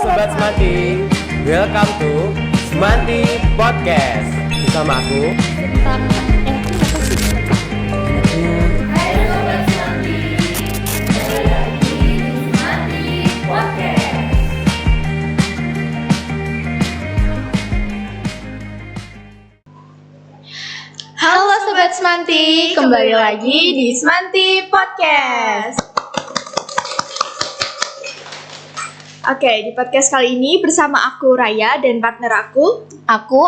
Sobat Semanti, welcome to Semanti Podcast. Bersama aku Halo Sobat Semanti, kembali lagi di Semanti Podcast. Oke, di podcast kali ini bersama aku Raya dan partner aku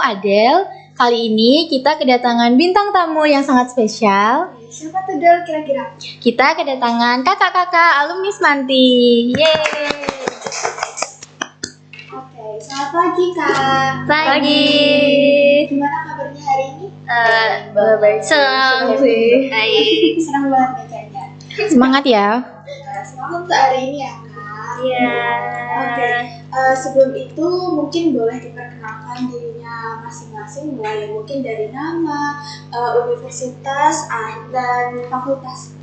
Adel. Kali ini kita kedatangan bintang tamu yang sangat spesial. Siapa tuh Del kira-kira? Kita kedatangan kakak-kakak alumni Semanti. Yeay. Oke, selamat pagi Kak. Pagi. Gimana kabarnya hari ini? Baik. Senang sih. Baik. Senang banget nih kayaknya. Semangat ya. Semangat untuk hari ini ya Kak. Iya. Oke, sebelum itu mungkin boleh diperkenalkan dirinya masing-masing, mulai mungkin dari nama, universitas, dan fakultas.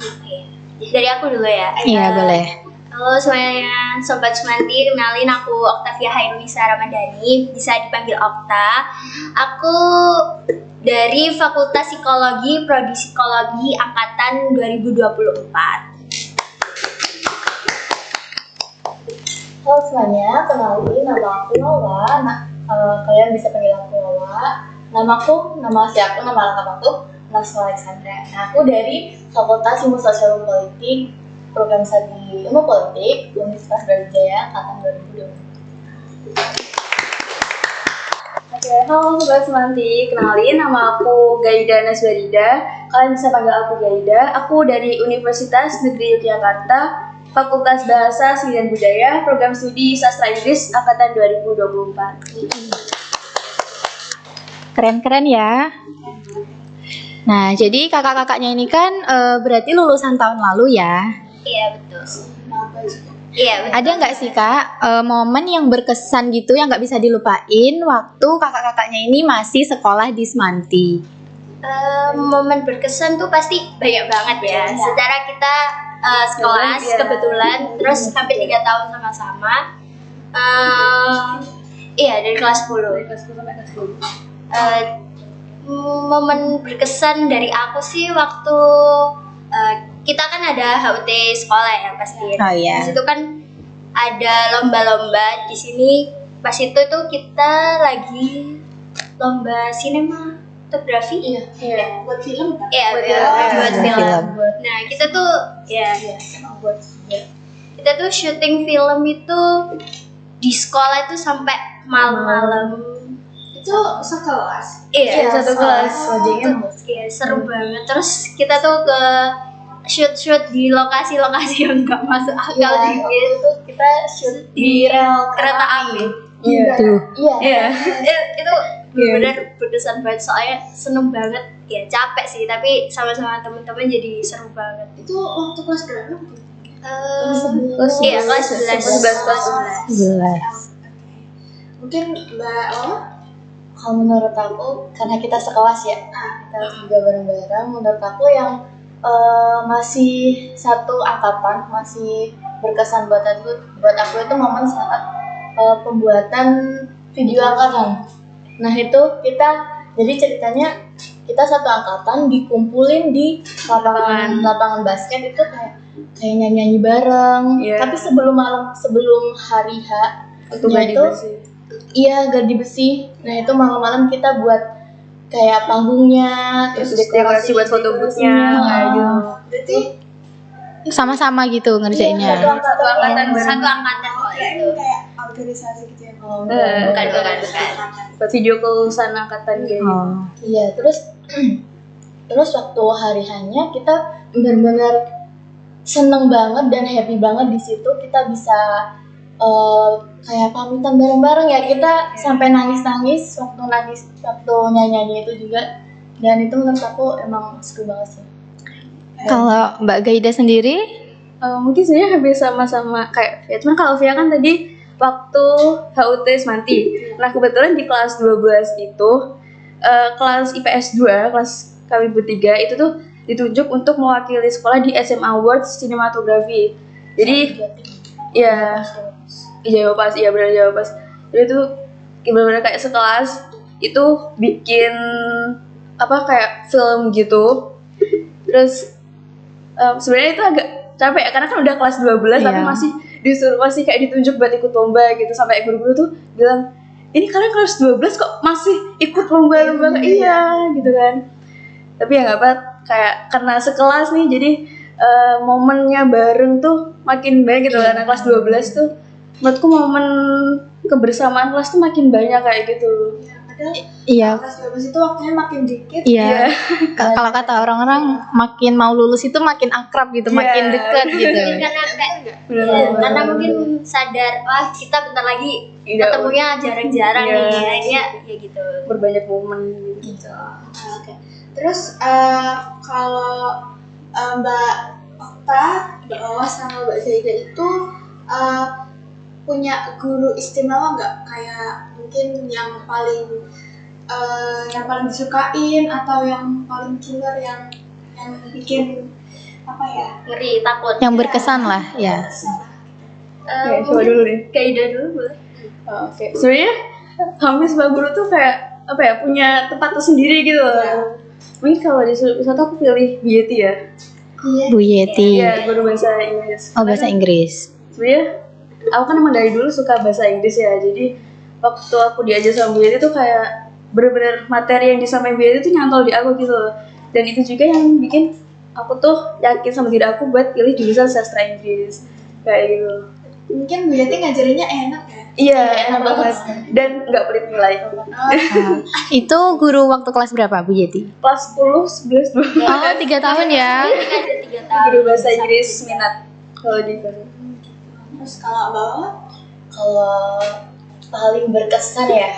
Dari aku dulu ya. Iya, boleh. Halo semuanya, Sobat Semanti, kenalin aku Oktavia Hairunisa Ramadhani, bisa dipanggil Okta. Aku dari Fakultas Psikologi, Prodi Psikologi Angkatan 2024. Halo semuanya, kenalin nama aku Lola. Kalian bisa panggil aku Lola. Nama lengkap aku Naswa Alexandra. Nah, aku dari Fakultas Ilmu Sosial dan Politik, program studi Ilmu Politik, Universitas Brawijaya, angkatan 2020. Oke, halo Sobat Semanti, kenalin nama aku Gaida Naswarida. Kalian bisa panggil aku Gaida. Aku dari Universitas Negeri Yogyakarta, Fakultas Bahasa Seni dan Budaya, program studi Sastra Inggris angkatan 2024. Keren-keren ya. Nah, jadi kakak-kakaknya ini kan berarti lulusan tahun lalu ya. Iya betul. Iya betul. Ada nggak sih Kak momen yang berkesan gitu yang nggak bisa dilupain waktu kakak-kakaknya ini masih sekolah di Semanti? Momen berkesan tuh pasti banyak banget ya. Secara kita sekelas kebetulan, terus hampir 3 tahun sama-sama. Iya dari kelas 10. Sampai kelas 10. Momen berkesan dari aku sih waktu kita kan ada HUT sekolah ya pasti. Oh iya. Di situ kan ada lomba-lomba. Di sini pas itu tuh kita lagi lomba sinematografi. Iya. Buat film kan? Iya, buat film. Nah, kita tuh kita tuh syuting film itu di sekolah itu sampai malam-malam. Itu sekelas. Iya, satu kelas. Iya, seru banget. Terus kita tuh ke shoot di lokasi-lokasi yang nggak masuk akal dikit. Itu kita shoot Di rel kereta api. Iya. Iya. Itu benar berkesan banget, soalnya seneng banget. Ya capek sih, tapi sama-sama teman-teman jadi seru banget. Itu waktu kelas berapa? Iya, kelas 11. Mungkin Mbak Lola? Kalau menurut aku, karena kita sekelas ya, kita juga bareng-bareng. Menurut aku yang masih satu angkatan, masih berkesan buat aku itu momen saat pembuatan video angkatan. Nah itu jadi ceritanya kita satu angkatan dikumpulin di lapangan basket itu kayak nyanyi bareng. Iya. Tapi sebelum hari H Untuk itu iya gladi besi. Nah itu malam-malam kita buat kayak panggungnya, terus dekorasi buat foto booth-nya. Berarti sama-sama gitu ngerjainnya. Satu angkatan kok itu. kayak organisasi gitu ya? Bukan. Buat video kelulusan angkatan gitu. Iya, terus waktu hari hanya kita benar-benar seneng banget dan happy banget di situ. Kita bisa kayak pamitan bareng-bareng ya, kita sampai nangis waktu nyanyi itu juga, dan itu menurut aku emang seru banget sih. Kalau Mbak Gaida sendiri? Mungkin saya hampir sama-sama kayak ya, cuman kalau Via kan tadi waktu HUT Semanti. Nah kebetulan di kelas 12 itu kelas IPS 2, kelas KWIB 3 itu tuh ditunjuk untuk mewakili sekolah di SMA Awards Sinematografi. Jadi ya Jawa Pas, iya benar Jawa Pas. Jadi itu benar-benar kayak sekelas itu bikin apa kayak film gitu. Terus sebenarnya itu agak capek ya karena kan udah kelas 12 tapi masih kayak ditunjuk buat ikut lomba gitu, sampai guru-guru tuh bilang, "Ini kalian kelas 12 kok masih ikut lomba-lomba?" Iya gitu kan. Tapi ya nggak apa, kayak karena sekelas nih jadi momennya bareng tuh makin banyak gitu. Karena kelas 12 tuh menurutku momen kebersamaan kelas tuh makin banyak kayak gitu. Iya. Kelas 12 itu waktunya makin dikit. Iya. Kalau kata orang-orang makin mau lulus itu makin akrab gitu, makin dekat gitu. Karena karena mungkin sadar, wah kita bentar lagi ketemunya jarang-jarang nih, ya gitu. Berbanyak momen gitu. Oke. Terus kalau Mbak Okta, Mbak Owas sama Mbak Zaida itu punya guru istimewa nggak? Kayak mungkin yang paling disukain atau yang paling killer yang bikin apa ya? Ngeri, takut. Yang berkesan lah, ya. Oke, coba dulu nih. Kaida dulu boleh. Oke. Sebenarnya hampir semua guru tuh kayak apa ya, punya tempat tersendiri gitu loh. Mungkin kalau di satu aku pilih Bu Yeti ya. Bu Yeti. Iya, guru bahasa Inggris. Oh, bahasa Inggris. Sebenarnya aku kan emang dari dulu suka bahasa Inggris ya, jadi waktu aku diajar sama Bu Yeti tuh kayak bener-bener materi yang disampaikan Bu Yeti tuh nyantol di aku gitu loh. Dan itu juga yang bikin aku tuh yakin sama diri aku buat pilih jurusan sastra Inggris kayak gitu. Mungkin Bu Yeti ngajarinnya enak ya? Iya, enak banget dan nggak pelit nilai. Itu guru waktu kelas berapa, Bu Yeti? Kelas 10, 11, 12. Oh, 3 tahun ya. Ini kan ada 3 tahun. Guru bahasa Inggris minat kalau di sana. Terus kalau bawa? Kalau paling berkesan ya,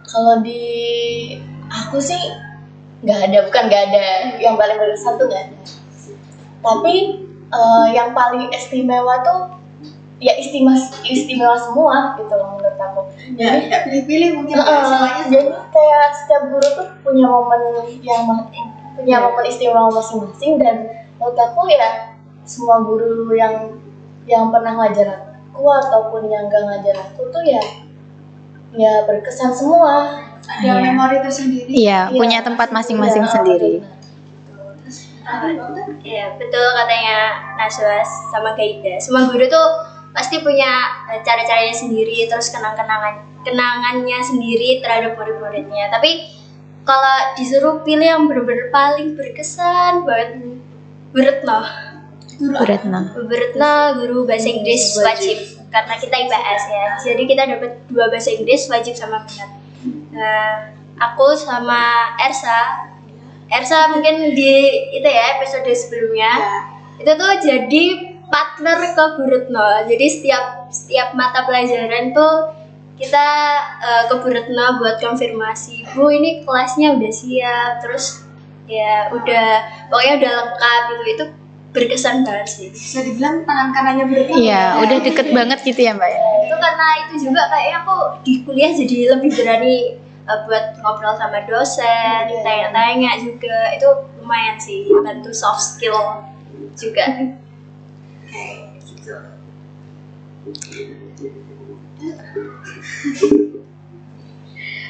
kalau di aku sih nggak ada yang paling berkesan tuh nggak ada. Tapi yang paling istimewa tuh ya istimewa semua gitu loh menurut aku. Ya, tidak pilih-pilih mungkin semuanya Jadi kayak setiap guru tuh punya momen istimewa masing-masing, dan menurut aku ya semua guru yang pernah ngajar aku ataupun yang gak ngajar aku tuh ya berkesan semua. ada memori tersendiri. Iya, punya tempat masing-masing sendiri. Iya, betul katanya Naswas sama Gaida. Semua guru tuh pasti punya cara-caranya sendiri, terus kenangannya sendiri terhadap murid-muridnya. Tapi kalau disuruh pilih yang benar-benar paling berkesan banget, Bu Retno, guru bahasa Inggris wajib, karena kita IPS ya. Jadi kita dapat 2 bahasa Inggris wajib sama minat. Aku sama Ersa mungkin di itu ya episode sebelumnya itu tuh jadi partner ke Bu Retno. Jadi setiap mata pelajaran tuh kita ke Bu Retno buat konfirmasi, Bu ini kelasnya udah siap, terus ya pokoknya udah lengkap gitu. Itu berkesan banget sih. Bisa dibilang tangan kanannya Bu Retno. Iya, udah deket banget gitu ya, Mbak. Itu karena itu juga kayaknya aku di kuliah jadi lebih berani buat ngobrol sama dosen, tanya-tanya juga. Itu lumayan sih, bantu soft skill juga. Gitu.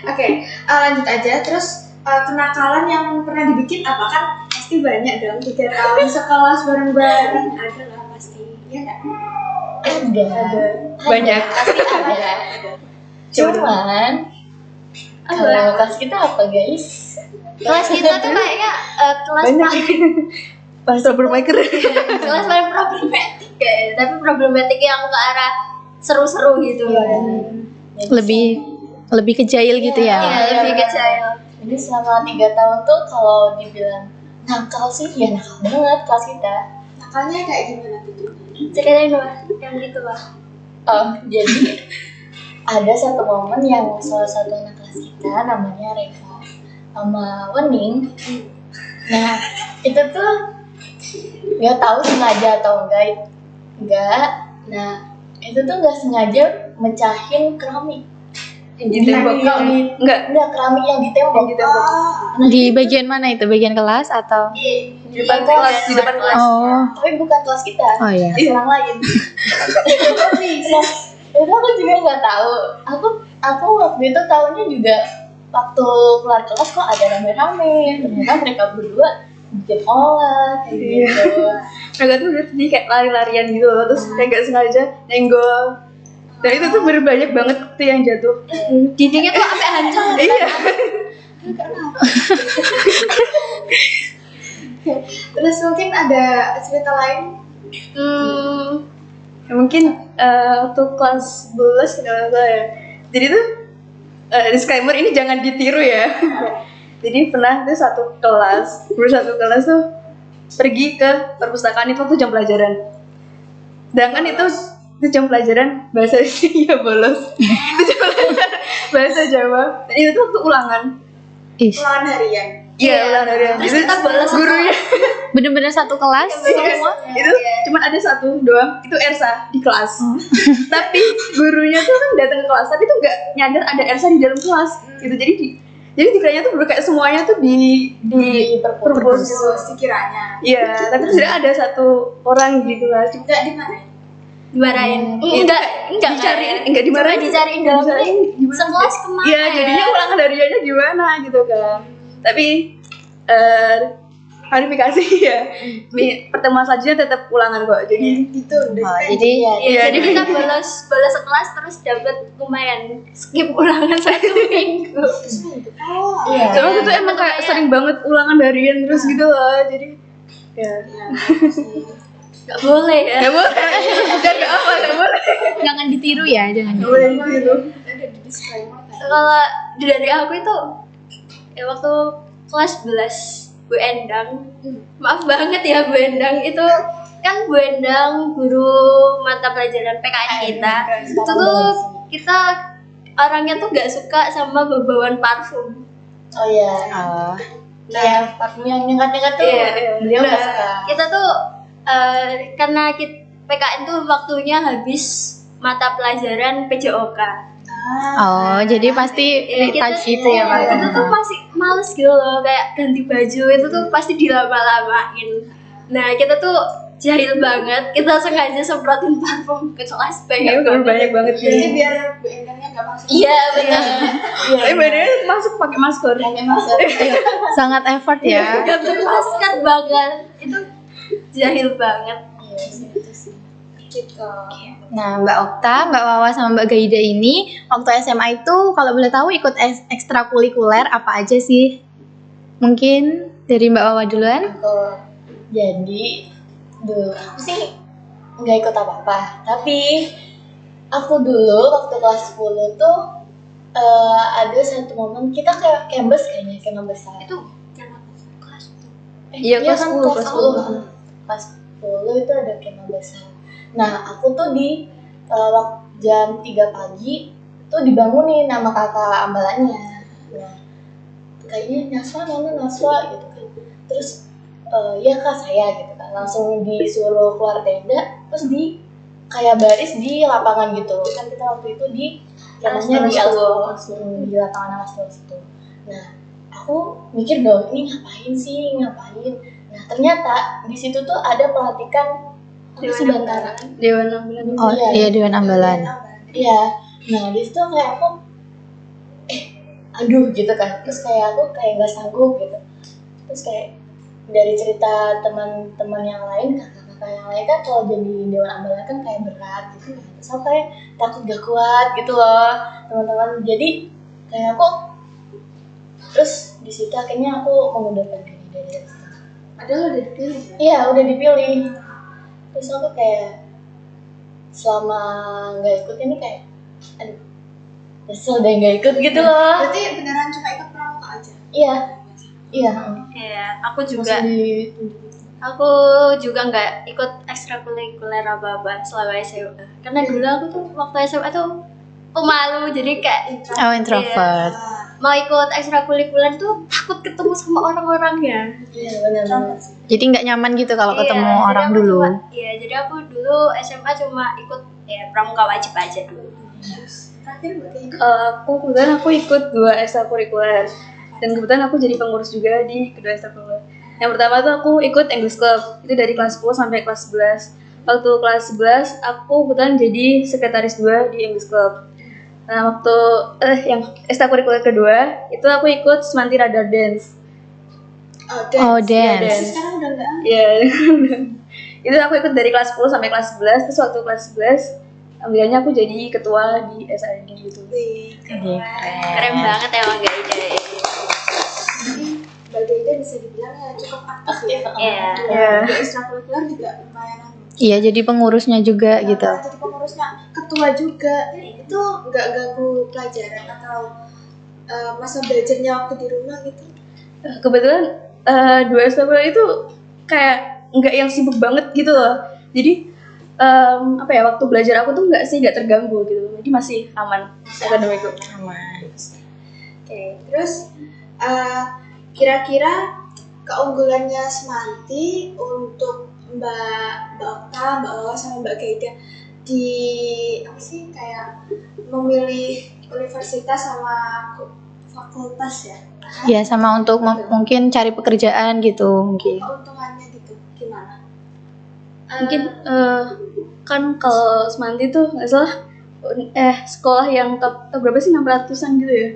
Oke, lanjut aja. Terus kenakalan yang pernah dibikin apa? Kan pasti banyak dong, 3 tahun sekelas bareng-bareng. Ada lah pasti, ya nggak? Ada. Banyak. Pasti ada. Cuman kalau kelas kita apa guys? Kelas kita tuh kayaknya kelas Bahasa bermaker. kelas paling problematik kayaknya. Tapi problematiknya yang ke arah seru-seru gitu. Lebih kejail gitu ya. Iya, lebih kecil. Jadi selama 3 tahun tuh kalau dibilang nakal sih ya nakal banget kelas kita. Nakalnya kayak gimana gitu? Ceritain dong yang gitu lah. Jadi ada satu momen yang salah satu anak kelas kita namanya Reva sama Wening. Nah itu tuh nggak tahu sengaja atau enggak. Nah itu tuh nggak sengaja mecahin keramik. Di tembok enggak Keramik yang di tembok. Di bagian mana itu? Bagian kelas atau? Di depan kelas, di depan kelas. Oh. Tapi bukan kelas kita. Oh iya. Kelas orang lain. Nah, Itu aku juga nggak tahu. Aku waktu itu tahunya juga waktu keluar kelas kok ada rame-rame. Ternyata mereka berdua bikin olah kayak gitu. Agak tuh jadi kayak lari-larian gitu loh, terus kayak gak sengaja nyenggol. Dan itu tuh banyak banget tuh yang jatuh. Dindingnya tuh sampai hancur. Iya. Terus mungkin ada cerita lain? Ya mungkin waktu kelas 12 kalau nggak salah ya. Jadi tuh disclaimer ini jangan ditiru ya. Jadi pernah tuh satu kelas tuh pergi ke perpustakaan itu waktu jam pelajaran. Sedangkan itu jam pelajaran bahasa ya bolos. Itu jam pelajaran bahasa Jawa. Dan itu tuh waktu ulangan. Ulangan harian. Iya, ulangan harian. Terus Itu kita bolos gurunya. Bener-bener satu kelas semua. Itu cuma ada satu doang, itu Ersa di kelas. Tapi gurunya tuh kan datang ke kelas, tapi tuh nggak nyadar ada Ersa di dalam kelas. Gitu. Jadi dikiranya tuh kayak semuanya tuh di perpus. Sekiranya. Iya, tapi tuh sudah ada satu orang di kelas. Enggak di mana? Dimarahin. Enggak Dicariin, enggak dimarahin. Dicariin dalam sekelas kemana? Iya, jadinya ulangan hariannya gimana gitu kan. Tapi klarifikasi ya. Pertemuan selanjutnya tetap ulangan kok. Jadi Itu udah. Jadi iya, Jadi kita bolos sekelas terus dapat lumayan skip ulangan 1 minggu. Iya. soalnya itu emang kayak sering banget ulangan harian terus gitu loh. Jadi ya Gak boleh ya. nggak boleh. Dan nggak apa nggak boleh. jangan ditiru ya, jangan. Nggak boleh gitu. Ada di disclaimer kan. Kalau dari aku itu ya waktu kelas 11 Bu Endang, maaf banget ya Bu Endang, itu kan Bu Endang guru mata pelajaran PKN kita. Itu tuh kita orangnya tuh gak suka sama bau-bauan parfum. Oh iya. Oh. Kayak parfum yang nyengat-nyengat tuh. Iya. Beliau nggak suka. Kita tuh karena PKN tuh waktunya habis mata pelajaran PJOK. Oh, jadi pasti retouch gitu ya, Pak. Itu tuh masih males gitu loh, kayak ganti baju itu tuh pasti dilama-lamain. Nah, kita tuh jahil banget, kita sengaja semprotin parfum ke kelas Iya, banyak banget Jadi ya. biar Bu Endangnya nggak masuk. Iya, benar. Tapi bedanya masuk pakai masker. Pakai masker. Sangat effort ya. Gak bermasker banget. Itu jahil banget. Iya sih, itu sih. Gitu. Nah, Mbak Okta, Mbak Wawa sama Mbak Gaida ini waktu SMA itu kalau boleh tahu ikut ekstrakurikuler apa aja sih? Mungkin dari Mbak Wawa duluan? Jadi dulu aku sih nggak ikut apa-apa, tapi aku dulu waktu kelas 10 tuh ada satu momen kita kayak campus kayaknya, campus besar. Itu yang kelas. Iya, kelas kan 10, kelas 10. Kelas 10 itu ada campus besar. Nah, aku tuh di waktu jam 3 pagi tuh dibangunin sama kakak ambalannya. Nah, kayaknya Naswa gitu kan. Terus ya kak saya gitu kan, langsung disuruh keluar tenda, terus kayak baris di lapangan gitu kan. Kita waktu itu di jalannya di di lapangan Alas itu. Nah, aku mikir dong, ini ngapain. Nah, ternyata di situ tuh ada pelatihan Bantara. Dewan Ambulan. Oh, iya Dewan Ambalan. Iya. Nah, di situ kayak aku aduh gitu kan. Terus kayak aku kayak nggak sanggup gitu. Terus kayak dari cerita teman-teman yang lain, kakak-kakak yang lain kan kalau jadi Dewan Ambalan kan kayak berat gitu kan. Terus aku kayak takut gak kuat gitu loh, teman-teman. Jadi kayak aku terus di situ akhirnya aku mengundurkan diri dari situ. Padahal udah dipilih. Iya, udah dipilih. Terus aku kayak selama nggak ikut ini kayak aduh nyesel deh nggak ikut gitu loh. Berarti beneran cuma ikut pramuka aja? Iya. Iya. Iya, aku juga nggak ikut ekstrakurikuler apa-apa selama SMA. Karena dulu aku tuh waktu SMA tuh pemalu, jadi kayak Oh, introvert. mau ikut ekstrakurikuler tuh takut ketemu sama orang-orangnya. Iya benar-benar. Jadi nggak nyaman gitu kalau ketemu Iya, orang jadi aku dulu. jadi aku dulu SMA cuma ikut ya pramuka wajib aja dulu. Terakhir berarti ikut. Kebetulan aku ikut 2 ekstrakurikuler. Dan kebetulan aku jadi pengurus juga di kedua ekstrakurikuler. Yang pertama tuh aku ikut English Club, itu dari kelas 10 sampai kelas 11. waktu kelas 11 aku kebetulan jadi sekretaris 2 di English Club. Nah, waktu yang ekstrakurikuler kedua itu aku ikut Semanti Radar Dance. Oh, Ya, dance. dance. Sekarang udah enggak. Iya. Itu aku ikut dari kelas 10 sampai kelas 11. Terus waktu kelas 11 ambilnya aku jadi ketua di SRD gitu. Keren banget emang Gaida. Mbak Gaida bisa dibilang ya cukup aktif ya. Iya. Iya. Di ekstrakurikuler juga lumayan. Iya, jadi pengurusnya juga gitu. Jadi pengurusnya ketua juga. Itu nggak ganggu pelajaran atau masa belajarnya waktu di rumah gitu? Kebetulan 2 ekstrakurikuler itu kayak nggak yang sibuk banget gitu loh. Jadi waktu belajar aku tuh nggak terganggu gitu. Jadi masih aman akademikku. Oke, terus kira-kira keunggulannya Semanti untuk Mbak Okta, Mbak Wawa sama Mbak Gaida di apa sih kayak memilih universitas sama fakultas ya? Ya, sama untuk mungkin cari pekerjaan gitu mungkin. Keuntungannya gitu gimana? Mungkin kan kalau Semanti tuh nggak salah sekolah yang top berapa sih, 600-an gitu ya.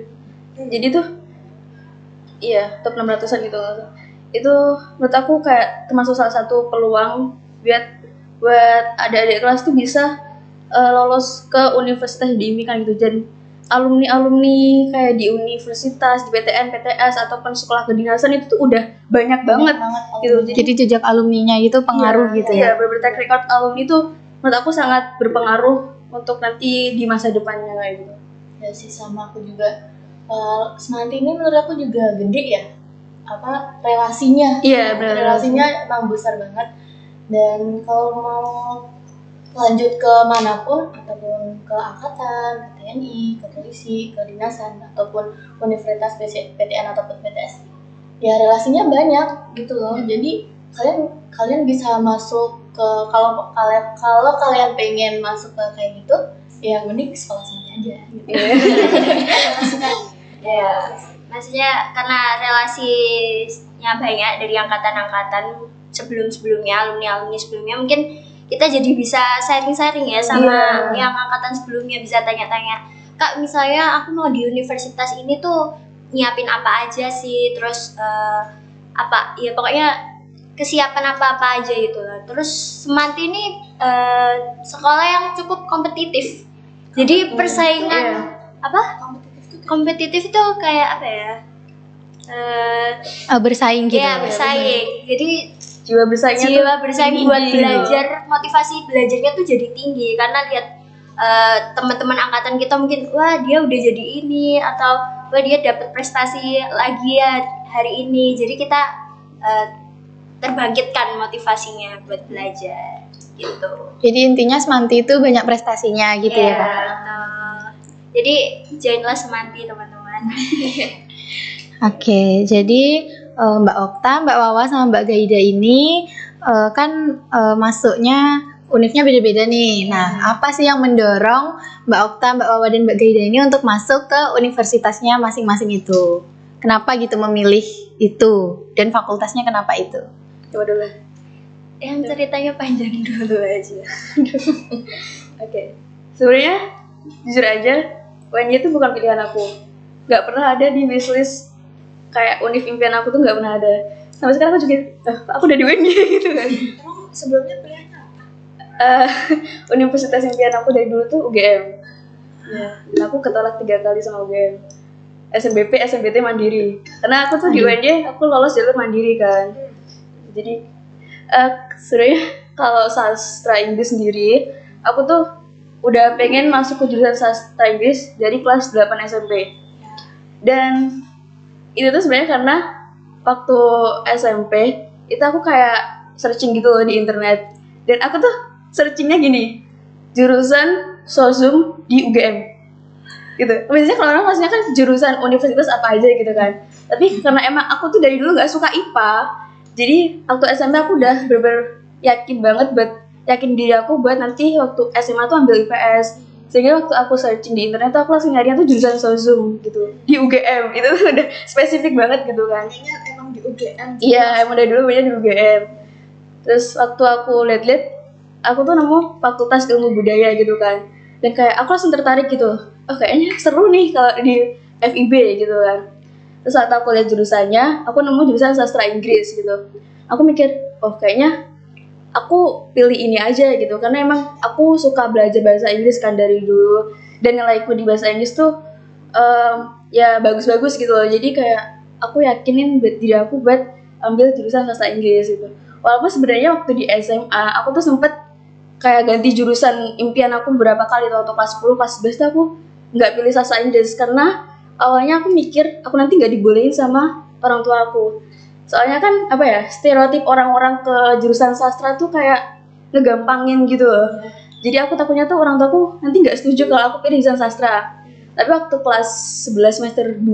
Jadi tuh iya top 600-an gitu. Itu menurut aku kayak termasuk salah satu peluang buat adik-adik kelas tuh bisa lolos ke universitas yang diimpikan gitu. Dan alumni kayak di universitas, di PTN, PTS ataupun sekolah kedinasan itu tuh udah banyak banget gitu. Jadi jejak alumninya itu pengaruh gitu ya. Iya, bener-bener track record alumni tuh menurut aku sangat berpengaruh untuk nanti di masa depannya kayak gitu. Ya sih, sama aku juga. Semanti ini menurut aku juga gede ya, relasinya. Iya, benar. Relasinya emang besar banget. Dan kalau mau lanjut ke manapun, ataupun ke angkatan, ke TNI, ke polisi, ke dinasan, ataupun universitas PTN ataupun PTS, ya relasinya banyak gitu loh. Jadi kalian bisa masuk ke kalau kalian pengen masuk ke kayak gitu, ya mending sekolah Semanti aja gitu. Ya, maksudnya karena relasinya banyak dari angkatan-angkatan sebelumnya, alumni sebelumnya, mungkin kita jadi bisa sharing-sharing ya sama yang angkatan sebelumnya, bisa tanya-tanya, Kak, misalnya aku mau di universitas ini tuh nyiapin apa aja sih, terus apa ya pokoknya kesiapan apa aja gitu lah. Terus Semanti ini sekolah yang cukup kompetitif, jadi persaingan kompetitif itu kayak apa ya, Bersaing gitu. ya bersaing, jadi Jiwa bersaingnya buat belajar, motivasi belajarnya tuh jadi tinggi karena lihat teman-teman angkatan kita mungkin wah dia udah jadi ini, atau wah dia dapat prestasi lagi ya hari ini, jadi kita terbangkitkan motivasinya buat belajar gitu. Jadi intinya Semanti itu banyak prestasinya gitu ya, Kak. betul. Jadi joinlah Semanti teman-teman. Oke, jadi Mbak Okta, Mbak Wawa sama Mbak Gaida ini kan masuknya univnya beda-beda nih. Nah, apa sih yang mendorong Mbak Okta, Mbak Wawa dan Mbak Gaida ini untuk masuk ke universitasnya masing-masing itu? Kenapa gitu memilih itu? Dan fakultasnya kenapa itu? Coba dulu. Yang ceritanya panjang dulu aja. Oke. Sebenarnya jujur aja, UNY itu bukan pilihan aku. Gak pernah ada di wishlist kayak univ impian aku tuh gak pernah ada. Sampai sekarang aku juga, aku udah di UNY gitu kan. Emang sebelumnya pilihannya apa? Universitas impian aku dari dulu tuh UGM. Ya, dan aku ketolak 3 kali sama UGM. SNBP, SNBT mandiri. Karena aku tuh di UNY, aku lolos jalur mandiri kan. Jadi sebenarnya kalau sastra Inggris sendiri, aku tuh udah pengen masuk ke jurusan sastra Inggris dari kelas 8 SMP. Dan itu tuh sebenarnya karena waktu SMP itu aku kayak searching gitu loh di internet. Dan aku tuh searchingnya gini, jurusan sosum di UGM gitu. Biasanya kalau orang maksudnya kan jurusan universitas apa aja gitu kan. Tapi karena emang aku tuh dari dulu gak suka IPA, jadi waktu SMP aku udah bener-bener yakin diri aku buat nanti waktu SMA tuh ambil IPS. Sehingga waktu aku searching di internet tuh aku langsung nyarinya tuh jurusan sosum gitu di UGM. Itu tuh udah spesifik banget gitu kan. Kayaknya emang di UGM. Iya, emang dari dulu banyak di UGM. Terus waktu aku liat-liat aku tuh nemu Fakultas Ilmu Budaya gitu kan, dan kayak aku langsung tertarik gitu, oh kayaknya seru nih kalau di FIB gitu kan. Terus saat aku lihat jurusannya, aku nemu jurusan sastra Inggris gitu. Aku mikir, oh kayaknya aku pilih ini aja gitu, karena emang aku suka belajar bahasa Inggris kan dari dulu, dan nilaiku di bahasa Inggris tuh ya bagus-bagus gitu loh. Jadi kayak aku yakinin diri aku buat ambil jurusan sastra Inggris gitu. Walaupun sebenarnya waktu di SMA aku tuh sempet kayak ganti jurusan impian aku beberapa kali tuh, waktu kelas 10, kelas 11 tuh aku nggak pilih sastra Inggris karena awalnya aku mikir aku nanti nggak dibolehin sama orang tua aku. Soalnya kan apa ya, stereotip orang-orang ke jurusan sastra tuh kayak ngegampangin gitu loh. Jadi aku takutnya tuh orang tua aku nanti nggak setuju kalau aku pilih jurusan sastra. Tapi waktu kelas 11 semester 2,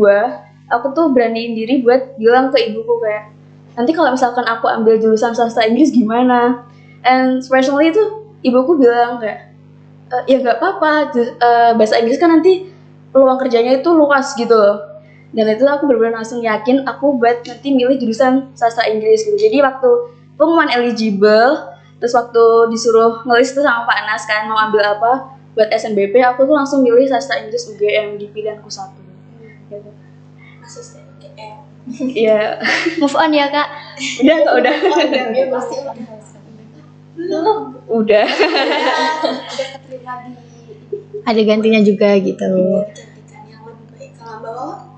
aku tuh beraniin diri buat bilang ke ibuku kayak, nanti kalau misalkan aku ambil jurusan sastra Inggris gimana? And personally itu ibuku bilang kayak, ya nggak apa-apa, bahasa Inggris kan nanti peluang kerjanya itu luas gitu loh. Dan itu aku benar-benar langsung yakin aku buat nanti milih jurusan sastra Inggris gitu. Jadi waktu pengumuman eligible, terus waktu disuruh ngelis tuh sama Pak Anas kan mau ambil apa buat SNBP, aku tuh langsung milih sastra Inggris UGM di pilihanku 1 gitu. Asisten UGM. Iya. Move on ya kak. Udah kak, udah. Dia pasti belum Udah. ada keterima di Ada gantinya juga gitu. gantikan yang lebih baik. Kalau Mbak Wawa?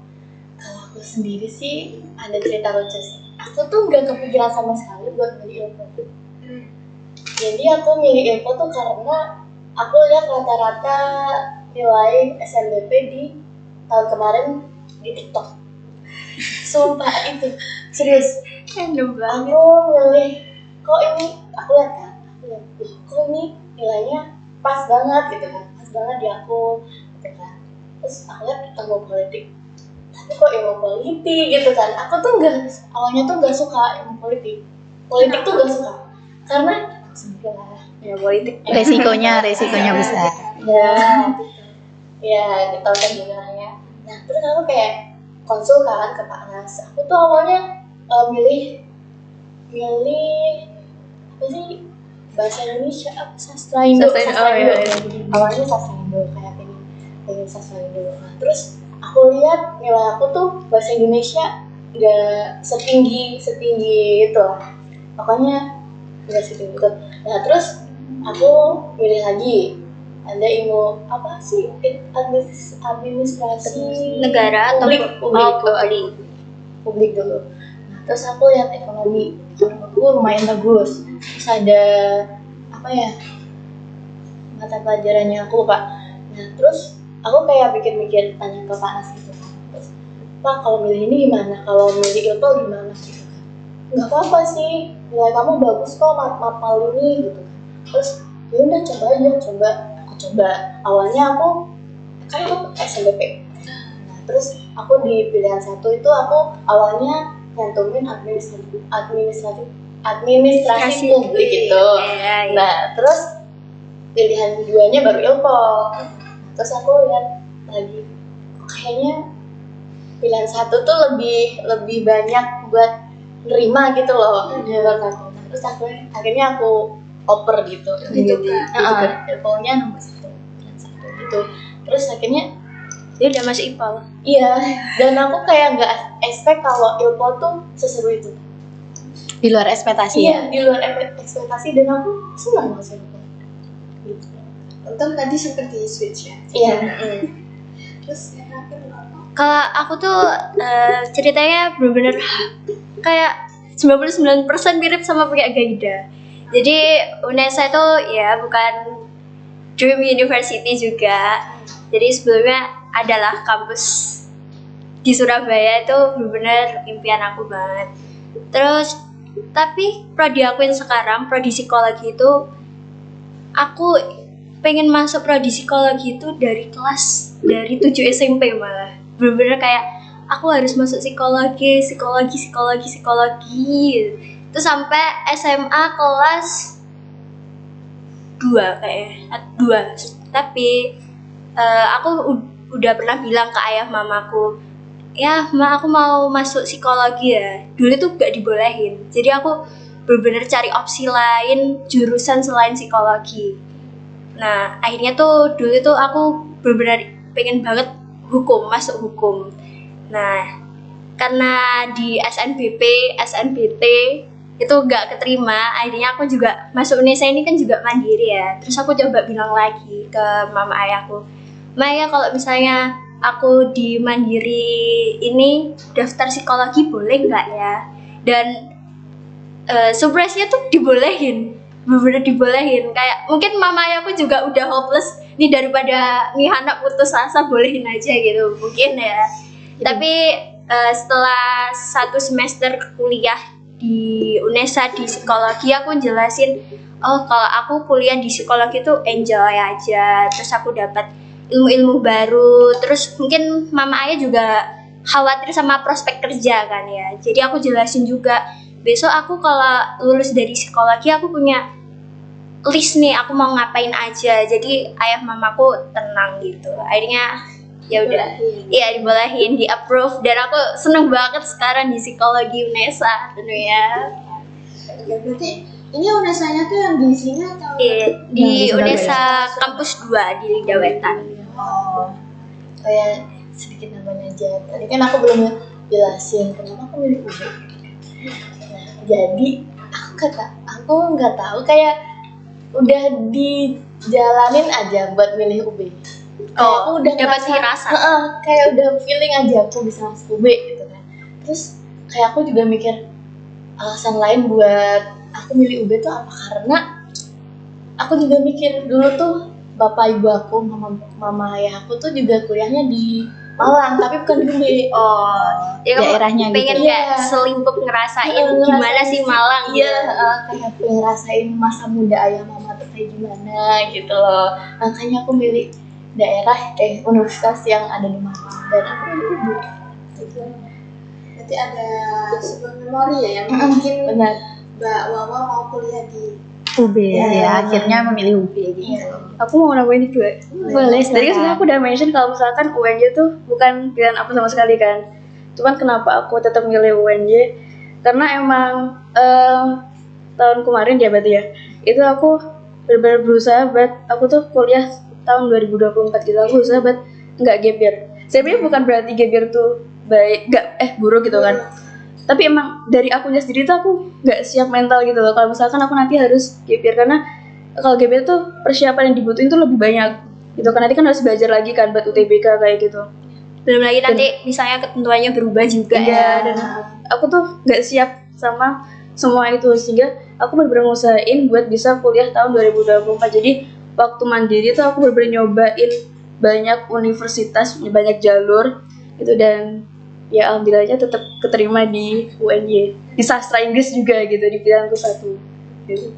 Kalau aku sendiri sih ada cerita lucu sih. Aku tuh nggak kepikiran sama sekali buat milih ilmu. Jadi aku milih ilmu tuh karena aku lihat rata-rata nilai SNBP di tahun kemarin di TikTok. Sumpah itu serius. Random banget. Aku milih kok ini, aku lihat kan, kok ini nilainya pas banget gitu kan, pas banget di aku gitu kan. Terus aku lihat ilmu politik, tapi kok ilmu politik gitu kan. Aku tuh awalnya tuh nggak suka ilmu politik tuh nggak suka karena sebenarnya Ya politik. Resikonya besar. ya kita kan juga ya. Nah terus aku kayak konsul kan ke Pak Nas. Aku tuh awalnya milih apa sih, bahasa Indonesia apa, sastra Indo. Awalnya sastra Indo, kayak pengen sastra Indo. Nah, terus aku lihat nilai aku tuh bahasa Indonesia nggak setinggi itu lah, makanya nggak setinggi itu. Nah terus aku milih lagi, ada ilmu apa sih, administrasi Negara atau publik dulu. Nah, terus aku lihat ekonomi aku lumayan bagus. Terus ada apa ya, mata pelajarannya aku lupa. Nah terus aku kayak mikir-mikir, tanya ke Pak Nas gitu. Terus Pak, kalau milih ini gimana? Kalau milih itu gimana gitu kan? Nggak apa-apa sih, nilai kamu bagus kok, mapal ini gitu kan. Terus ya udah coba aja, aku coba. Awalnya aku SNBP. Nah, terus aku di pilihan 1 itu aku awalnya nyantumin administrasi publik gitu. Iya. Nah, terus pilihan 2-nya baru ilpol. Terus aku lihat lagi, kayaknya pilihan 1 tuh lebih banyak buat nerima gitu loh buat aku. Nah, terus akhirnya aku oper gitu. Ilpolnya nomor 1, pilihan 1 gitu. Terus akhirnya Dia udah masuk IPAL. iya, dan aku kayak nggak expect kalau ilpol tuh seseru itu. Di luar ekspektasi ya. Iya, di luar ekspektasi, dan aku senang masuk ilpol. Gitu. Untung tadi seperti switch ya. Iya. Terus yang terakhir apa? Kalau aku tuh ceritanya bener-bener kayak 99% mirip sama kayak Gaida. Jadi UNESA itu ya bukan dream university juga. Jadi sebelumnya adalah kampus di Surabaya, itu benar-benar impian aku banget. Terus tapi prodi aku yang sekarang, prodi psikologi itu, aku pengen masuk prodi psikologi itu dari 7 SMP malah. Bener-bener kayak aku harus masuk psikologi. Itu sampai SMA kelas 2 kayaknya, 2. Tapi aku udah pernah bilang ke ayah mamaku, ya ma, aku mau masuk psikologi ya. Dulu tuh gak dibolehin, jadi aku bener-bener cari opsi lain, jurusan selain psikologi. Nah, akhirnya tuh dulu tuh aku bener-bener pengen banget masuk hukum. Nah, karena di SNBP, SNBT itu gak keterima, akhirnya aku juga masuk Unesa ini kan juga mandiri ya. Terus aku coba bilang lagi ke mama ayahku, "Ma ya, kalau misalnya aku di mandiri ini daftar psikologi boleh nggak ya?" Dan surprise-nya tuh dibolehin, bener-bener dibolehin. Kayak mungkin mama ayahku juga udah hopeless nih, daripada nih anak putus asa, bolehin aja gitu mungkin ya. Tapi setelah 1 semester kuliah di Unesa di psikologi, aku jelasin, oh kalau aku kuliah di psikologi tuh enjoy aja, terus aku dapat ilmu-ilmu baru, terus mungkin mama ayah juga khawatir sama prospek kerja kan ya. Jadi aku jelasin juga, besok aku kalau lulus dari psikologi aku punya list nih, aku mau ngapain aja. Jadi ayah mamaku tenang gitu. Akhirnya ya udah, iya dibolehin, di approve, dan aku seneng banget sekarang di psikologi Unesa tentunya. Ya, berarti ini Unesanya tuh yang di sini atau? Iya, di Unesa kampus 2 di Lidah Wetan. Oh, kayak sedikit namanya aja. Tadi kan aku belum jelasin kenapa aku milih UB. Nah, jadi aku nggak tahu, kayak udah dijalanin aja buat milih UB. Kayak aku udah dapat ngerasa, firasat. kayak udah feeling aja aku bisa masuk UB gitu kan. Terus kayak aku juga mikir alasan lain buat aku milih UB tuh apa, karena aku juga mikir dulu tuh bapak ibu aku, mama ayah aku tuh juga kuliahnya di Malang, tapi bukan di UB. Oh, ya kamu Daerahnya gitu. pengen Iya. kayak selingkuh ngerasain Ngerasain gimana sih Malang? Iya, kayak pengen ngerasain masa muda ayah mama tuh kayak gimana gitu loh. Makanya aku milih universitas yang ada di Malang, dan aku milih UB. Berarti ada sebuah memori ya yang mungkin Benar. Mbak Wawa mau kuliah di UB ya, akhirnya memilih UB gitu. Aku mau nambahin juga. Boleh, Tadi kan silakan. sebenarnya aku udah mention kalau misalkan UNJ tuh bukan pilihan aku sama sekali kan. Cuman kenapa aku tetap milih UNJ? Karena emang tahun kemarin ya berarti ya, itu aku benar-benar berusaha buat aku tuh kuliah tahun 2024 gitu. Aku berusaha buat nggak gap year. Sebenarnya bukan berarti gap year tuh baik, buruk gitu kan. Tapi emang dari akunya sendiri tuh aku nggak siap mental gitu loh kalau misalkan aku nanti harus gap year, karena kalau gap year tuh persiapan yang dibutuhin tuh lebih banyak gitu kan. Nanti kan harus belajar lagi kan buat UTBK kayak gitu. Belum lagi nanti misalnya ketentuannya berubah juga Iya, ya. dan aku tuh nggak siap sama semua itu, sehingga aku bener-bener ngusahain buat bisa kuliah tahun 2024. Jadi waktu mandiri tuh aku bener-bener nyobain banyak universitas, banyak jalur gitu, dan ya alhamdulillahnya tetap keterima di UNY, di sastra Inggris juga gitu, di pilihanku 1 gitu.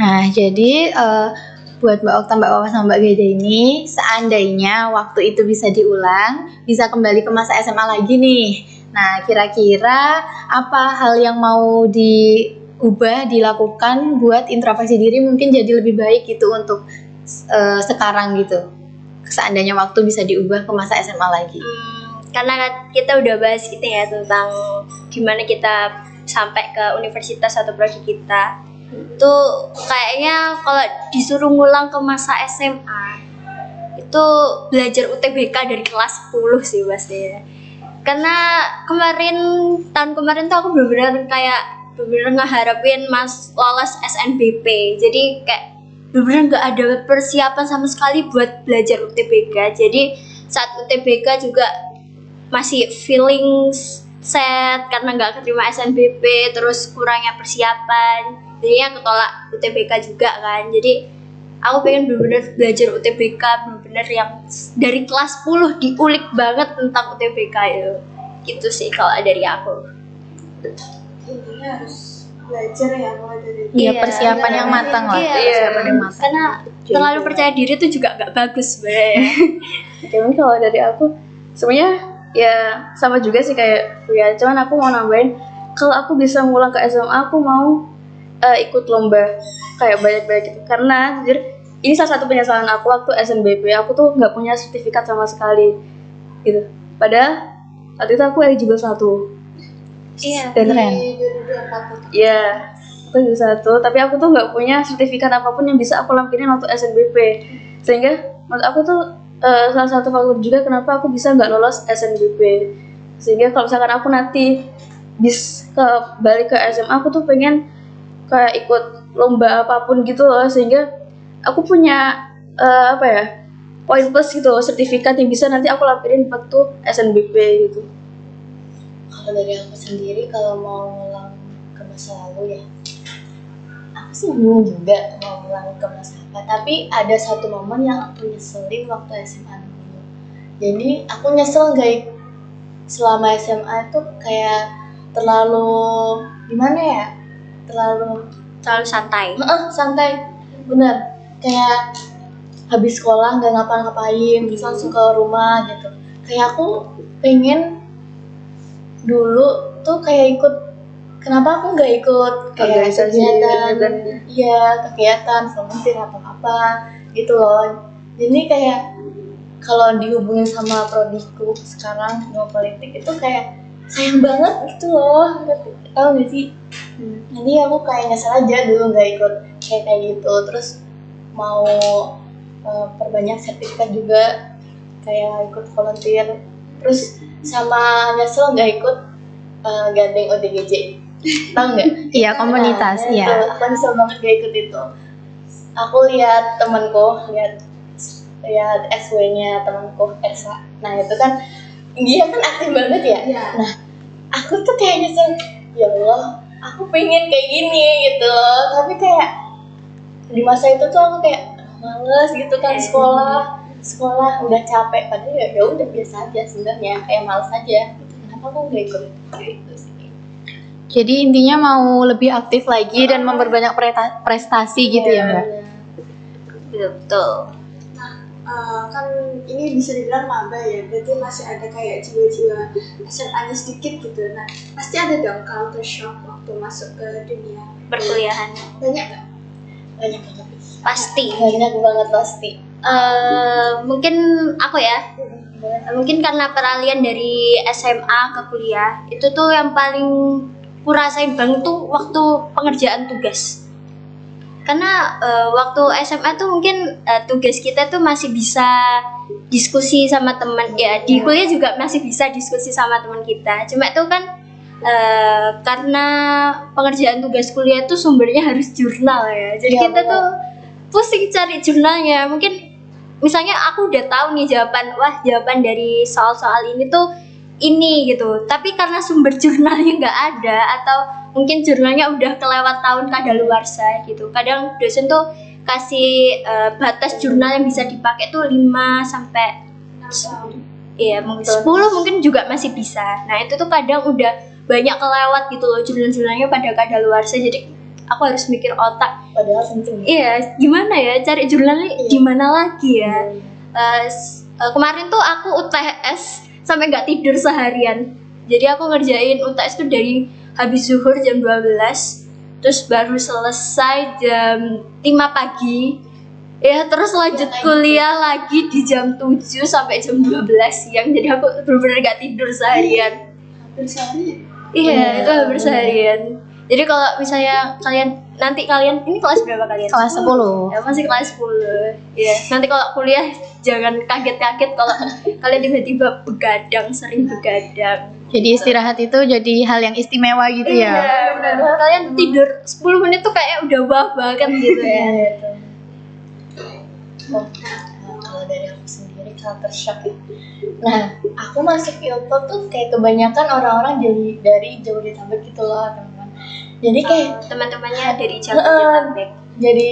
Nah, jadi buat Mbak Okta, Mbak Wawa, sama Mbak Gaida ini, seandainya waktu itu bisa diulang, bisa kembali ke masa SMA lagi nih. Nah, kira-kira apa hal yang mau diubah, dilakukan buat introspeksi diri mungkin jadi lebih baik gitu untuk sekarang gitu. Seandainya waktu bisa diubah ke masa SMA lagi. Karena kita udah bahas itu ya tentang gimana kita sampai ke universitas atau prodi kita. Itu kayaknya kalau disuruh ngulang ke masa SMA itu belajar UTBK dari kelas 10 sih pasti. Karena tahun kemarin tuh aku bener-bener ngeharapin lolos SNBP. Jadi kayak bener-bener nggak ada persiapan sama sekali buat belajar UTBK. Jadi saat UTBK juga masih feeling sad karena nggak keterima SNBP, terus kurangnya persiapan, jadinya ketolak UTBK juga kan. Jadi aku pengen bener-bener belajar UTBK, bener-bener yang dari kelas 10 diulik banget tentang UTBK itu. Gitu sih kalau dari aku. intinya harus belajar ya mulai dari Iya, persiapan yang matang lah. Iya, Persiapan yang matang. karena terlalu percaya diri itu juga nggak bagus sebenarnya. Cuman kalau dari aku sebenarnya ya sama juga sih kayak ya, cuman aku mau nambahin kalau aku bisa ngulang ke SMA aku mau ikut lomba kayak banyak-banyak gitu, karena jujur ini salah satu penyesalan aku waktu SNBP, aku tuh nggak punya sertifikat sama sekali gitu, padahal waktu itu aku eligible 1. Iya. Dan Keren. di yang patut. Iya, aku jurusan 1, tapi aku tuh nggak punya sertifikat apapun yang bisa aku lampirin waktu SNBP. Sehingga menurut aku tuh salah satu faktor juga kenapa aku bisa nggak lolos SNBP. Sehingga kalau misalkan aku nanti balik ke SMA, aku tuh pengen kayak ikut lomba apapun gitu loh, sehingga aku punya poin plus gitu loh, sertifikat yang bisa nanti aku lampirin waktu SNBP gitu. Kalau dari aku sendiri, kalau mau ngulang ke masa lalu ya, aku sih bingung juga mau ngulang ke masa apa. Tapi ada satu momen yang aku nyeselin waktu SMA dulu. Jadi aku nyesel nggak selama SMA itu kayak terlalu gimana ya? Terlalu santai. Santai, bener. Kayak habis sekolah nggak ngapa-ngapain, terus langsung ke rumah gitu. Kayak aku pengen dulu tuh kayak ikut, kenapa aku nggak ikut kayak kegiatan volunteer atau apa gitu loh. Jadi kayak kalau dihubungin sama prodiku sekarang mau politik itu kayak sayang banget gitu loh, tau gak sih? Jadi aku kayak nyesel aja dulu nggak ikut kayak gitu. Terus mau perbanyak sertifikat juga, kayak ikut volunteer. Terus sama nyesel nggak ikut gandeng ODGJ, tau nggak? Iya, komunitas, Nah, iya. itu, aku nyesel banget gak ikut itu. Aku lihat temanku, lihat SW-nya temanku Ersa. Nah itu kan dia kan aktif banget ya. Iya. Nah aku tuh kayak nyesel, ya Allah, aku pengen kayak gini gitu loh. Tapi kayak di masa itu tuh aku kayak males gitu kan, sekolah udah capek, padahal ya udah biasa aja sebenarnya, kayak males aja. Kenapa aku nggak ikut gitu sih? Jadi intinya mau lebih aktif lagi dan memperbanyak prestasi gitu ya Mbak? Betul. Kan ini bisa dibilang maba ya, berarti masih ada kayak jiwa-jiwa SMA-nya sedikit gitu. Nah, pasti ada dong culture shock waktu masuk ke dunia Perkuliahan banyak nggak? Banyak banget. pasti. Banyak banget pasti. Mungkin aku ya, mungkin karena peralihan dari SMA ke kuliah itu tuh yang paling kurasain banget tuh waktu pengerjaan tugas. Karena waktu SMA tuh mungkin tugas kita tuh masih bisa diskusi sama teman ya, di kuliah juga masih bisa diskusi sama teman kita. Cuma itu kan karena pengerjaan tugas kuliah tuh sumbernya harus jurnal ya, jadi Iya, kita benar. tuh pusing cari jurnalnya. Mungkin misalnya aku udah tahu nih jawaban dari soal-soal ini tuh ini gitu, tapi karena sumber jurnalnya nggak ada, atau mungkin jurnalnya udah kelewat tahun kadaluarsa gitu. Kadang dosen tuh kasih batas jurnal yang bisa dipakai tuh 5 sampai iya mungkin 10 mungkin juga masih bisa. Nah itu tuh kadang udah banyak kelewat gitu loh jurnal-jurnalnya pada kadaluarsa, jadi aku harus mikir otak. Padahal penting. Iya, gimana ya cari jurnalnya gimana lagi ya. Kemarin tuh aku UTS sampai nggak tidur seharian. Jadi aku ngerjain UTS tuh dari habis zuhur jam 12, terus baru selesai jam 5 pagi. Ya terus lanjut kuliah lagi di jam 7 sampai jam 12 siang. Jadi aku benar-benar nggak tidur seharian. Hampir sehari. Iya, itu hampir seharian. Jadi kalau misalnya kalian ini kelas berapa kalian? Kelas 10. Ya, masih kelas 10. Iya. Nanti kalau kuliah jangan kaget-kaget kalau kalian tiba-tiba sering begadang. Jadi istirahat itu jadi hal yang istimewa gitu ya. Iya, benar. Kalian tidur 10 menit tuh kayak udah wah banget gitu ya. Kalau dari aku sendiri culture shock ya. Nah, aku masuk Ilpo tuh kayak kebanyakan orang-orang dari Jabodetabek gitu loh, teman-teman. Jadi kayak Teman-temannya dari Jabodetabek. jadi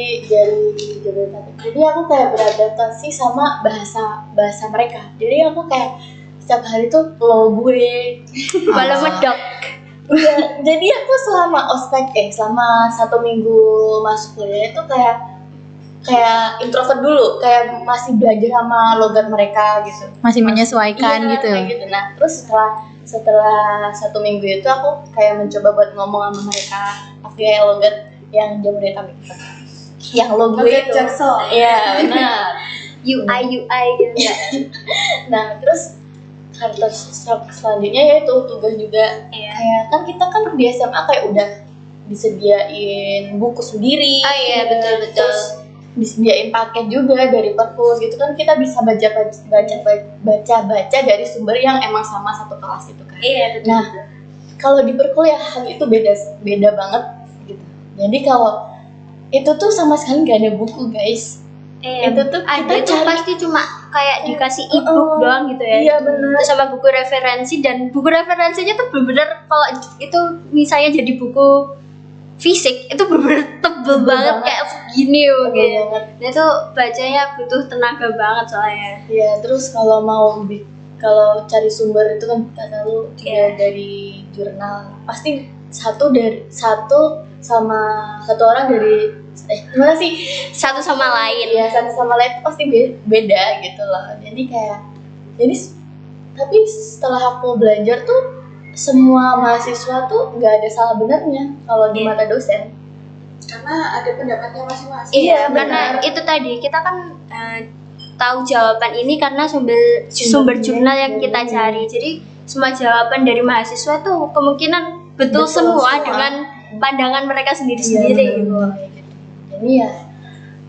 Jabodetabek. Jadi aku kayak beradaptasi sama bahasa mereka. Jadi aku kayak setiap hari tuh lo gue. Malah medok. Iya, jadi aku selama selama 1 minggu masuk kuliah itu kayak introvert dulu, kayak masih belajar sama logat mereka gitu. Masih menyesuaikan Iya, gitu. kayak gitu. Nah, terus setelah 1 minggu itu aku kayak mencoba buat ngomong sama mereka pakai logat yang Jabodetabek gitu. Yang lo gue itu. Iya, benar. UI gitu ya. Nah, terus karakter selanjutnya yaitu tugas juga. Iya. Kayak kan kita kan di SMA kayak udah disediain buku sendiri. Oh iya, betul. Terus disediain paket juga dari perpus gitu kan, kita bisa baca dari sumber yang emang sama satu kelas gitu kan. Iya, betul. Nah, kalau di perkuliahan itu beda banget gitu. Jadi kalau itu tuh sama sekali nggak ada buku guys. Itu tuh ada kita itu cari. pasti cuma kayak dikasih ebook doang gitu ya. Iya benar. Terus sama buku referensi, dan buku referensinya tuh bener-bener kalau itu misalnya jadi buku fisik itu bener-bener tebel banget kayak segini Tebel gitu. banget. Nah itu bacanya butuh tenaga banget soalnya. Iya, terus kalau kalau cari sumber itu kan kata lu Iya. dari jurnal, pasti satu orang dari gimana sih? Satu sama lain. Ya satu sama lain itu pasti beda gitu loh. Jadi tapi setelah aku belajar tuh semua mahasiswa tuh nggak ada salah benernya kalau di Iya. mata dosen. Karena ada pendapatnya masing-masing. Iya, Iya, karena benar. itu tadi kita kan tahu jawaban ini karena sumber jurnal yang kita cari. Jadi semua jawaban dari mahasiswa tuh kemungkinan betul semua dengan pandangan mereka sendiri-sendiri gitu. Jadi ya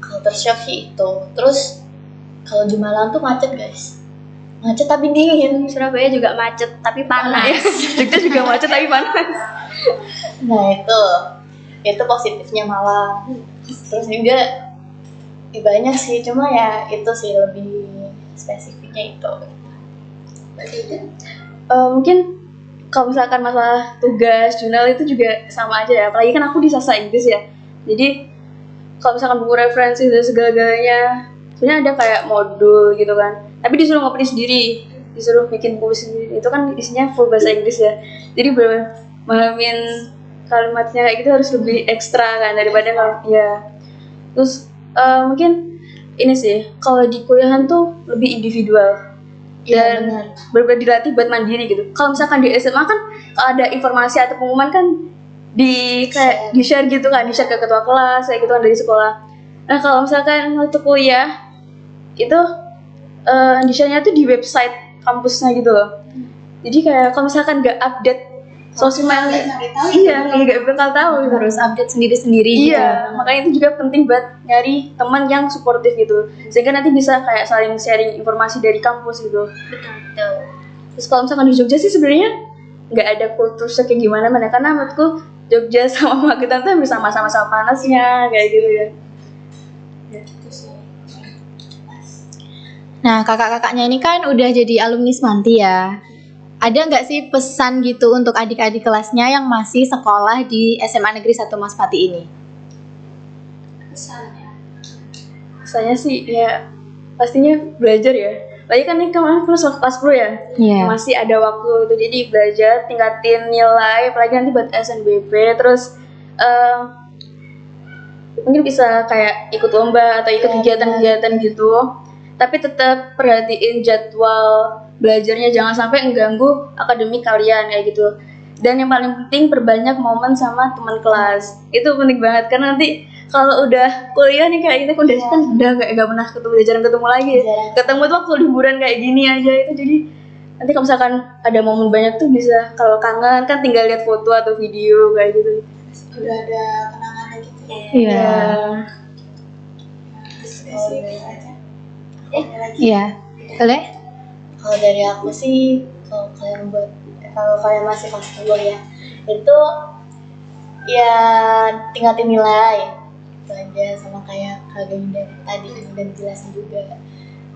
culture shock sih itu. Terus kalau di Malang tuh macet guys, macet tapi dingin. Surabaya juga macet tapi panas. Jogja juga macet tapi panas. Nah itu positifnya Malang. Terus juga banyak sih, cuma ya itu sih lebih spesifiknya itu. Mungkin kalau misalkan masalah tugas jurnal itu juga sama aja ya, apalagi kan aku di sastra Inggris ya, jadi kalau misalkan buku referensi dan segala-galanya sebenarnya ada kayak modul gitu kan, tapi disuruh ngopi sendiri, disuruh bikin buku sendiri, itu kan isinya full bahasa Inggris ya, jadi bener memahami kalimatnya kayak gitu harus lebih ekstra kan daripada kalau ya. Terus mungkin ini sih, kalau di kuliahan tuh lebih individual dan benar-benar dilatih buat mandiri gitu. Kalau misalkan di SMA kan kalau ada informasi atau pengumuman kan kayak di share gitu kan, di share ke ketua kelas kayak gitu kan dari sekolah. Nah kalau misalkan waktu kuliah itu di share-nya tuh di website kampusnya gitu loh. Jadi kayak kalau misalkan nggak update sosial iya nggak bakal tahu gitu. Harus update sendiri-sendiri Iya, makanya itu juga penting buat nyari teman yang suportif gitu, sehingga nanti bisa kayak saling sharing informasi dari kampus gitu. Betul. Terus kalau misalkan di Jogja sih sebenarnya nggak ada kultur kayak gimana mana, karena menurutku Jogja sama Magetan tuh sama-sama panasnya kayak gitu ya. Nah, kakak-kakaknya ini kan udah jadi alumni Semanti ya. Ada nggak sih pesan gitu untuk adik-adik kelasnya yang masih sekolah di SMA Negeri 1 Mas Pati ini? Saya sih ya pastinya belajar ya. Lagi kan ini kemarin kelas 10 ya. Iya. Masih ada waktu itu, jadi belajar, tingkatin nilai, apalagi nanti buat SNBP, terus mungkin bisa kayak ikut lomba atau ikut kegiatan-kegiatan gitu. Tapi tetap perhatiin jadwal belajarnya, jangan sampai mengganggu akademik kalian kayak gitu. Dan yang paling penting perbanyak momen sama teman kelas. Itu penting banget karena nanti kalau udah kuliah nih kayak gitu kan udah nggak pernah jarang ketemu lagi. Ketemu tuh waktu liburan kayak gini aja itu, jadi nanti kalau misalkan ada momen banyak tuh bisa, kalau kangen kan tinggal lihat foto atau video kayak gitu. Udah ada kenangan gitu ya. Iya. Diskusi gitu aja. Iya. Boleh? Kalau dari aku sih, kalau kalian masih kelas 2 ya, itu ya tingkatin nilai itu aja, sama kayak Kak Gainda tadi udah dijelasin juga.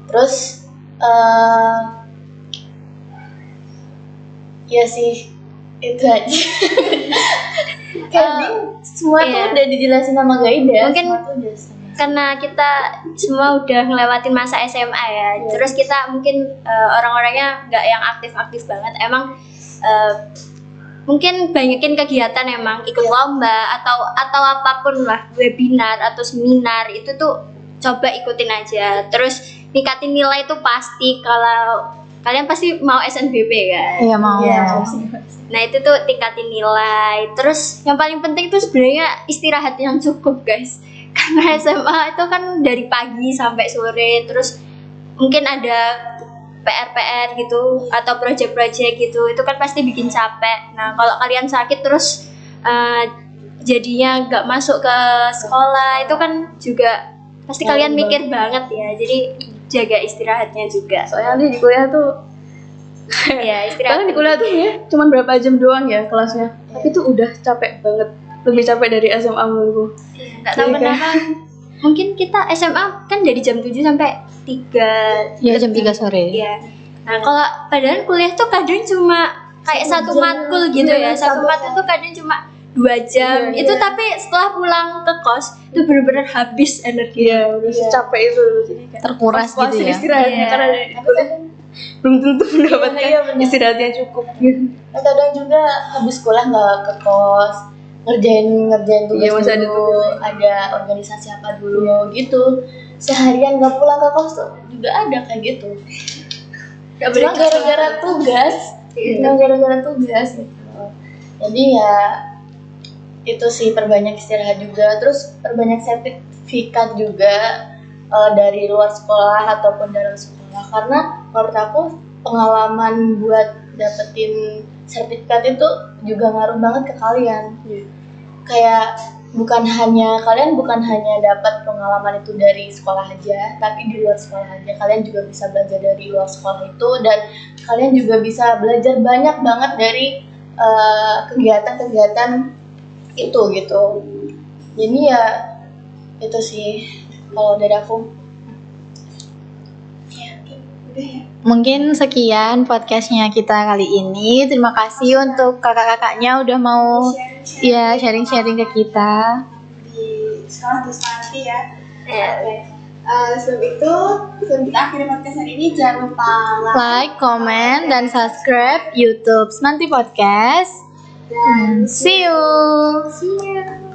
Terus ya sih itu aja. Semua tuh iya. udah dijelasin sama Gaida. Mungkin semua tuh udah sama. karena kita semua udah ngelewatin masa SMA ya, terus kita mungkin orang-orangnya nggak yang aktif-aktif banget, emang mungkin banyakin kegiatan, emang ikut lomba atau apapun lah, webinar atau seminar itu tuh coba ikutin aja, terus ningkatin nilai itu pasti. Kalau kalian pasti mau SNBP kan? Iya mau. Nah itu tuh tingkatin nilai. Terus yang paling penting tuh sebenarnya istirahat yang cukup guys. Karena SMA itu kan dari pagi sampai sore. Terus mungkin ada PR-PR gitu atau project-project gitu, itu kan pasti bikin capek. Nah kalau kalian sakit terus jadinya nggak masuk ke sekolah, itu kan juga pasti kalian mikir banget ya. Jadi jaga istirahatnya juga. Soalnya nanti di kuliah tuh Ya istirahat. Soalnya di kuliah tuh ya cuma berapa jam doang ya kelasnya, tapi tuh udah capek banget, lebih capek dari SMA menurutku. Nggak tahu kenapa. Mungkin kita SMA kan dari jam 7 sampai 3. Ya jam 3 sore. Iya. Nah, kalau padahal kuliah tuh kadang cuma kayak satu matkul gitu ya. Satu matkul tuh kadang cuma 2 jam. Itu tapi setelah pulang ke kos itu benar-benar habis energi. Iya, udah secapek itu jadi kayak Terkuras pas-pasin gitu ya. istirahatnya Iya. karena di kuliah belum tentu mendapatkan istirahat yang cukup gitu. Kadang juga habis kuliah nggak ke kos, ngerjain tugas Iya, masih ada dulu, tugas. ada organisasi apa dulu gitu. Seharian nggak pulang ke kos tuh juga ada kayak gitu. Cuma gara-gara tugas, cuma gara-gara tugas gitu. Jadi ya itu sih, perbanyak istirahat juga, terus perbanyak sertifikat juga dari luar sekolah ataupun dalam sekolah, karena menurut aku pengalaman buat dapetin sertifikat itu juga ngaruh banget ke kalian. Kayak kalian bukan hanya dapat pengalaman itu dari sekolah aja, tapi di luar sekolah aja kalian juga bisa belajar dari luar sekolah itu, dan kalian juga bisa belajar banyak banget dari kegiatan-kegiatan itu gitu. Jadi ya itu sih kalau dari aku. Mungkin sekian podcastnya kita kali ini. Terima kasih untuk kakak-kakaknya udah mau ya sharing-sharing ke kita. Di sekolah di Semanti ya. Iya. Sebelum itu, sebelum kita akhiri podcast hari ini, jangan lupa Like, comment, dan subscribe YouTube Semanti Podcast. dan See you. see you.